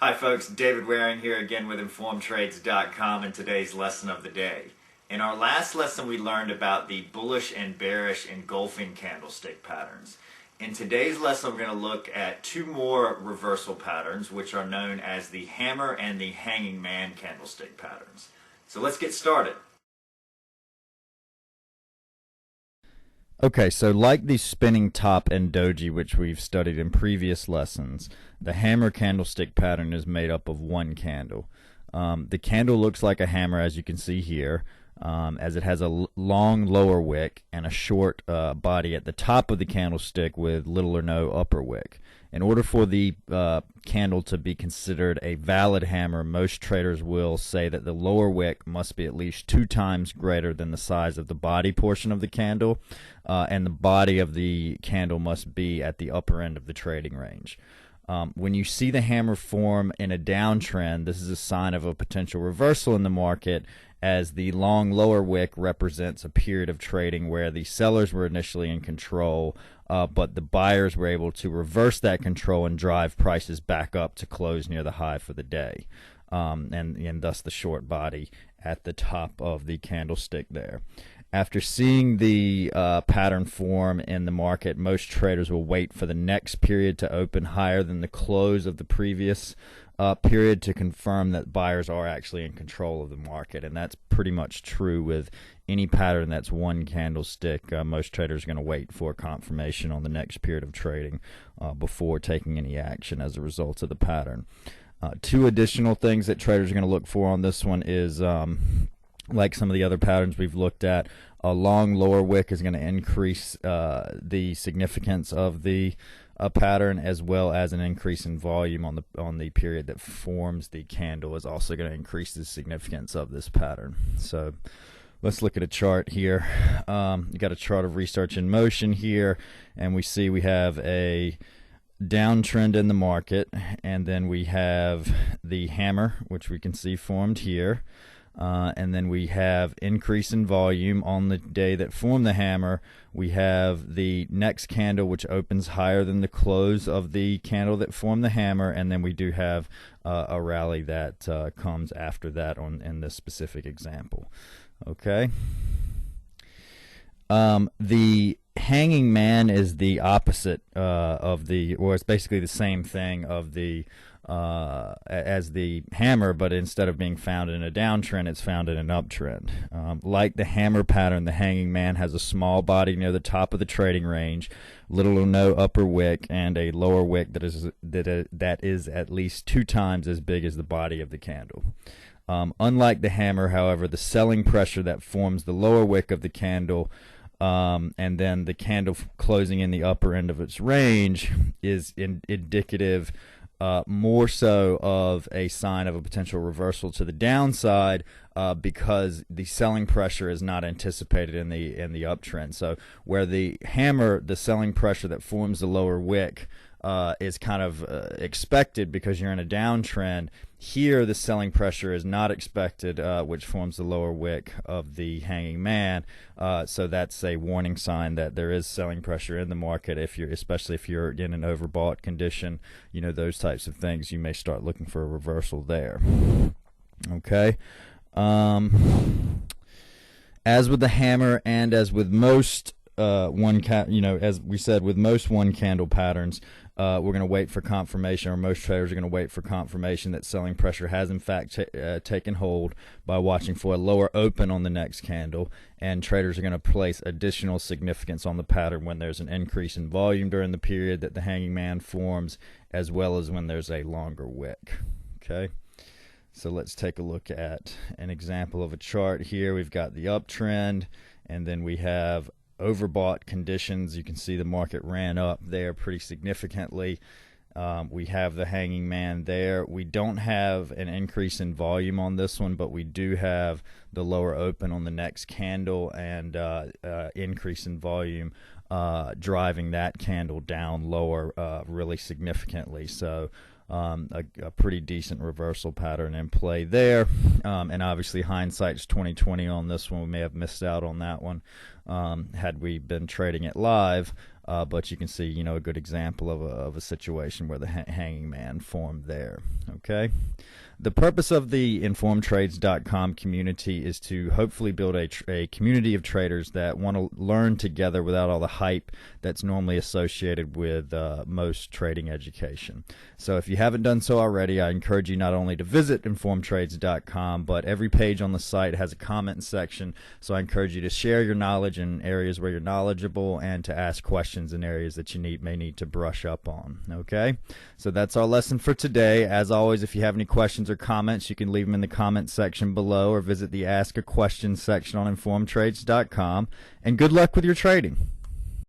Hi folks, David Waring here again with InformedTrades.com and today's lesson of the day. In our last lesson we learned about the bullish and bearish engulfing candlestick patterns. In today's lesson we're going to look at two more reversal patterns which are known as the hammer and the hanging man candlestick patterns. So let's get started. Okay, so like the spinning top and doji, which we've studied in previous lessons, the hammer candlestick pattern is made up of one candle. The candle looks like a hammer, as you can see here, as it has a long lower wick and a short body at the top of the candlestick with little or no upper wick. In order for the candle to be considered a valid hammer, most traders will say that the lower wick must be at least 2 times greater than the size of the body portion of the candle, and the body of the candle must be at the upper end of the trading range. When you see the hammer form in a downtrend, this is a sign of a potential reversal in the market, as the long lower wick represents a period of trading where the sellers were initially in control, but the buyers were able to reverse that control and drive prices back up to close near the high for the day, and thus the short body at the top of the candlestick there. After seeing the pattern form in the market, most traders will wait for the next period to open higher than the close of the previous period to confirm that buyers are actually in control of the market. And that's pretty much true with any pattern that's one candlestick. Most traders are going to wait for confirmation on the next period of trading before taking any action as a result of the pattern. Two additional things that traders are going to look for on this one is like some of the other patterns we've looked at, a long lower wick is going to increase the significance of the pattern, as well as an increase in volume on the period that forms the candle is also going to increase the significance of this pattern. So let's look at a chart here. You got a chart of research in motion here, and we see we have a downtrend in the market, and then we have the hammer, which we can see formed here. And then we have increase in volume on the day that formed the hammer. We have the next candle, which opens higher than the close of the candle that formed the hammer, and then we do have a rally that comes after that in this specific example. Okay. The hanging man is the opposite of or it's basically the same thing of the as the hammer, but instead of being found in a downtrend, it's found in an uptrend. Like the hammer pattern, the hanging man has a small body near the top of the trading range, little or no upper wick, and a lower wick that is at least 2 times as big as the body of the candle. Unlike the hammer, however, the selling pressure that forms the lower wick of the candle and then the candle closing in the upper end of its range is indicative more so of a sign of a potential reversal to the downside, because the selling pressure is not anticipated in the uptrend. So where the hammer, the selling pressure that forms the lower wick is kind of expected because you're in a downtrend, here the selling pressure is not expected, which forms the lower wick of the hanging man. So that's a warning sign that there is selling pressure in the market. Especially if you're in an overbought condition, those types of things, you may start looking for a reversal there. Okay. As with the hammer and as with most as we said, with most one candle patterns, we're going to wait for confirmation, or most traders are going to wait for confirmation that selling pressure has in fact taken hold by watching for a lower open on the next candle, and traders are going to place additional significance on the pattern when there's an increase in volume during the period that the hanging man forms, as well as when there's a longer wick. Okay. So let's take a look at an example of a chart here. We've got the uptrend, and then we have overbought conditions. You can see the market ran up there pretty significantly. We have the hanging man there. We don't have an increase in volume on this one, but we do have the lower open on the next candle and increase in volume driving that candle down lower really significantly. So a pretty decent reversal pattern in play there, and obviously hindsight's 20/20 on this one. We may have missed out on that one, had we been trading it live. But you can see, you know, a good example of a situation where the hanging man formed there. Okay. The purpose of the InformedTrades.com community is to hopefully build a community of traders that want to learn together without all the hype that's normally associated with most trading education. So if you haven't done so already, I encourage you not only to visit InformedTrades.com, but every page on the site has a comment section. So I encourage you to share your knowledge in areas where you're knowledgeable and to ask questions in areas that you may need to brush up on. Okay? So that's our lesson for today. As always, if you have any questions or comments, you can leave them in the comment section below or visit the Ask a Question section on InformedTrades.com. And good luck with your trading.